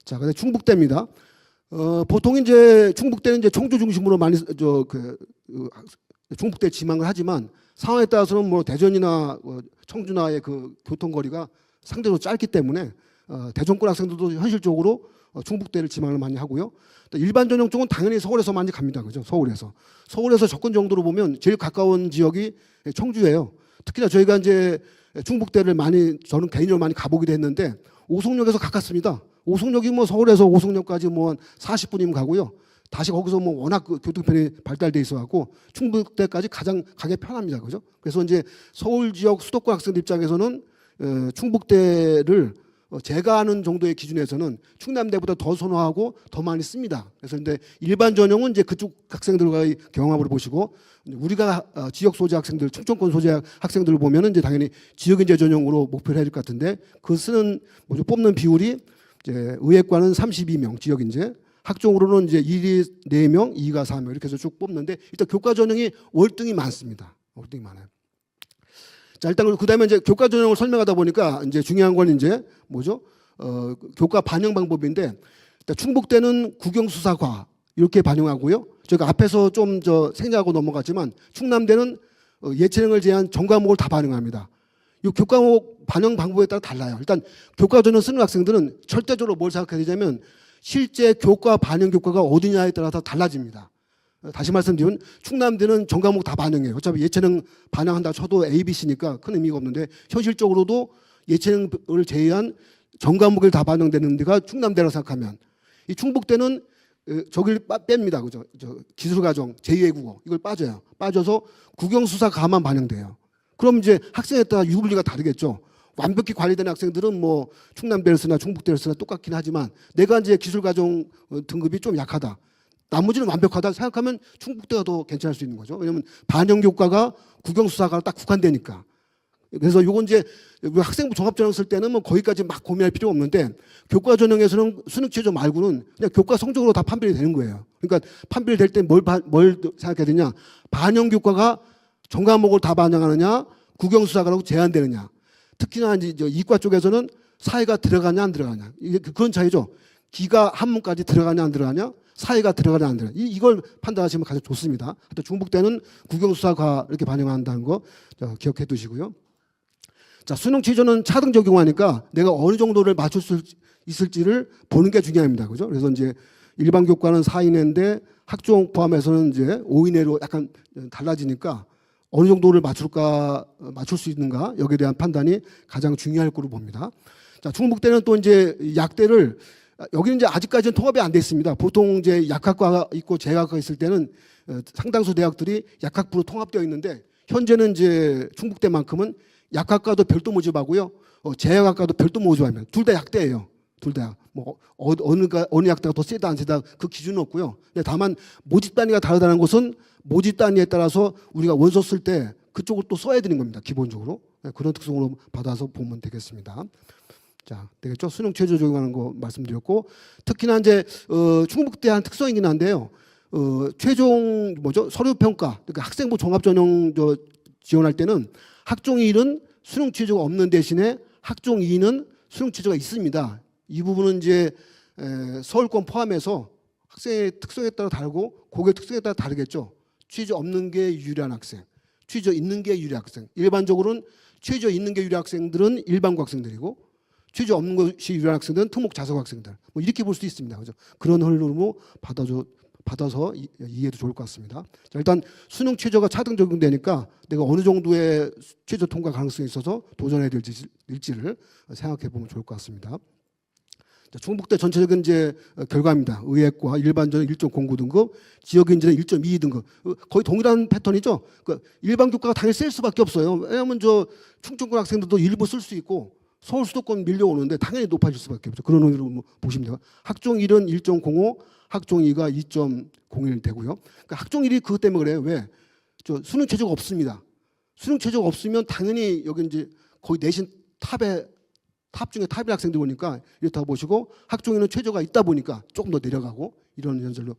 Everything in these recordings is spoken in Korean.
자, 근데 충북대입니다. 보통 이제 충북대는 이제 청주 중심으로 많이 충북대 지망을 하지만 상황에 따라서는 뭐 대전이나 청주나의 그 교통거리가 상대적으로 짧기 때문에 대전권 학생들도 현실적으로 충북대를 지망을 많이 하고요. 또 일반 전형 쪽은 당연히 서울에서 많이 갑니다. 그죠? 서울에서 접근 정도로 보면 제일 가까운 지역이 청주예요. 특히나 저희가 이제 충북대를 많이 저는 개인적으로 많이 가보기도 했는데 오송역에서 가깝습니다. 오송역이 뭐 서울에서 오송역까지 뭐 한 40분이면 가고요. 다시 거기서 뭐 워낙 그 교통편이 발달돼 있어갖고 충북대까지 가장 가기 편합니다. 그죠? 그래서 이제 서울 지역 수도권 학생들 입장에서는 충북대를 제가 아는 정도의 기준에서는 충남대보다 더 선호하고 더 많이 씁니다. 그래서 근데 일반 전형은 이제 그쪽 학생들과의 경합으로 보시고 우리가 지역 소재 학생들, 충청권 소재 학생들을 보면은 이제 당연히 지역인재 전형으로 목표를 해야 될 것 같은데 그 쓰는 뽑는 비율이 이제 의예과는 32명 지역인재, 학종으로는 이제 1이 4명, 2가 4명 이렇게 해서 쭉 뽑는데 일단 교과 전형이 월등히 많습니다. 월등히 많아요. 자, 일단 그다음에 이제 교과 전형을 설명하다 보니까 이제 중요한 건 이제 뭐죠? 교과 반영 방법인데 일단 충북대는 국영수사과 이렇게 반영하고요. 저희가 앞에서 좀 생략하고 넘어갔지만 충남대는 예체능을 제한 전 과목을 다 반영합니다. 이 교과목 반영 방법에 따라 달라요. 일단 교과 전형 쓰는 학생들은 절대적으로 뭘 생각해야 되냐면 실제 교과 반영 교과가 어디냐에 따라서 달라집니다. 다시 말씀드리면 충남대는 전 과목 다 반영해요. 어차피 예체능 반영한다 쳐도 A, B, C니까 큰 의미가 없는데 현실적으로도 예체능을 제외한 전 과목을 다 반영되는 데가 충남대라고 생각하면 이 충북대는 저길 뺍니다. 그죠? 기술과정, 제2외국어 이걸 빠져요. 빠져서 국영수사과만 반영돼요. 그럼 이제 학생에 따라 유불리가 다르겠죠. 완벽히 관리되는 학생들은 뭐 충남대를 쓰나 충북대를 쓰나 똑같긴 하지만 내가 이제 기술과정 등급이 좀 약하다. 나머지는 완벽하다 생각하면 충북대가 더 괜찮을 수 있는 거죠. 왜냐하면 반영 교과가 국영수사과로 딱 국한되니까. 그래서 요건 이제 학생부 종합전형 쓸 때는 뭐 거기까지 막 고민할 필요가 없는데 교과 전형에서는 수능 최저 말고는 그냥 교과 성적으로 다 판별이 되는 거예요. 그러니까 판별이 될 때 뭘 생각해야 되냐? 반영 교과가 전 과목을 다 반영하느냐, 국영수사과라고 제한되느냐. 특히나 이제 이과 쪽에서는 사회가 들어가냐 안 들어가냐. 이게 그런 차이죠. 기가 한문까지 들어가냐 안 들어가냐, 사회가 들어가냐 안 들어가냐. 이걸 판단하시면 가장 좋습니다. 하여튼 중북대는 국영수사과 이렇게 반영한다는 거 기억해 두시고요. 자, 수능 최저는 차등 적용하니까 내가 어느 정도를 맞출 수 있을지를 보는 게 중요합니다. 그죠? 그래서 이제 일반 교과는 4 이내인데 학종 포함해서는 이제 5 이내로 약간 달라지니까 어느 정도를 맞출 수 있는가 여기에 대한 판단이 가장 중요할 거로 봅니다. 자, 충북대는 또 이제 약대를 여기는 이제 아직까지는 통합이 안 돼 있습니다. 보통 이제 약학과가 있고 재학과가 있을 때는 상당수 대학들이 약학부로 통합되어 있는데 현재는 이제 충북대만큼은 약학과도 별도 모집하고요, 재학과도 별도 모집하면 둘 다 약대예요. 둘 다 뭐 어느 약대가 더 세다 안 세다 그 기준은 없고요. 근데 다만 모집 단위가 다르다는 것은 모집 단위에 따라서 우리가 원서 쓸 때 그쪽을 또 써야 되는 겁니다. 기본적으로 그런 특성으로 받아서 보면 되겠습니다. 자, 되겠죠? 수능 최저 적용하는 거 말씀드렸고 특히나 이제 충북대 한 특성이긴 한데요. 최종 서류 평가 그러니까 학생부 종합 전형 지원할 때는 학종 1은 수능 최저가 없는 대신에 학종 2는 수능 최저가 있습니다. 이 부분은 이제 서울권 포함해서 학생의 특성에 따라 다르고 고객 특성에 따라 다르겠죠. 최저 없는 게 유리한 학생, 최저 있는 게 유리한 학생. 일반적으로는 최저 있는 게 유리한 학생들은 일반고 학생들이고 최저 없는 것이 유리한 학생들은 특목 자석 학생들. 뭐 이렇게 볼 수 있습니다. 그죠? 그런 흐름으로 받아서 이해도 좋을 것 같습니다. 자, 일단 수능 최저가 차등 적용되니까 내가 어느 정도의 최저 통과 가능성이 있어서 도전해야 될지를 생각해 보면 좋을 것 같습니다. 자, 충북대 전체적인 이제 결과입니다. 의예과 일반 전형 1.09 등급, 지역인재는 1.22 등급. 거의 동일한 패턴이죠. 그러니까 일반 교과가 당연히 셀 수밖에 없어요. 왜냐하면 충청권 학생들도 일부 쓸 수 있고 서울 수도권 밀려오는데 당연히 높아질 수밖에 없죠. 그런 의미로 보시면 돼요. 학종 1은 1.05, 학종 2가 2.01 되고요. 그러니까 학종 1이 그것 때문에 그래요. 왜? 수능 최저가 없습니다. 수능 최저가 없으면 당연히 여기 이제 거의 내신 탑 중에 탑인 학생들 보니까 이렇다고 보시고 학종 2는 최저가 있다 보니까 조금 더 내려가고 이런 현실로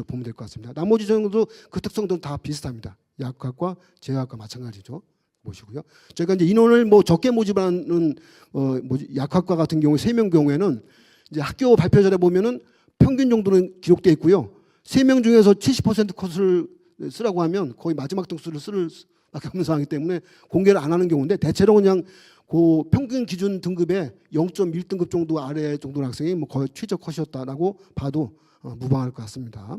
보면 될 것 같습니다. 나머지 전형도 그 특성들은 다 비슷합니다. 약학과 재학과 마찬가지죠. 보시고요. 저희가 이제 인원을 적게 모집하는 약학과 같은 경우에 3명 경우에는 이제 학교 발표자에 보면은 평균 정도는 기록돼 있고요. 3명 중에서 70% 컷을 쓰라고 하면 거의 마지막 등수를 쓸 수밖에 없는 상황이기 때문에 공개를 안 하는 경우인데, 대체로 그냥 그 평균 기준 등급의 0.1등급 정도 아래 정도 학생이 뭐 거의 최저 컷이었다라고 봐도 무방할 것 같습니다.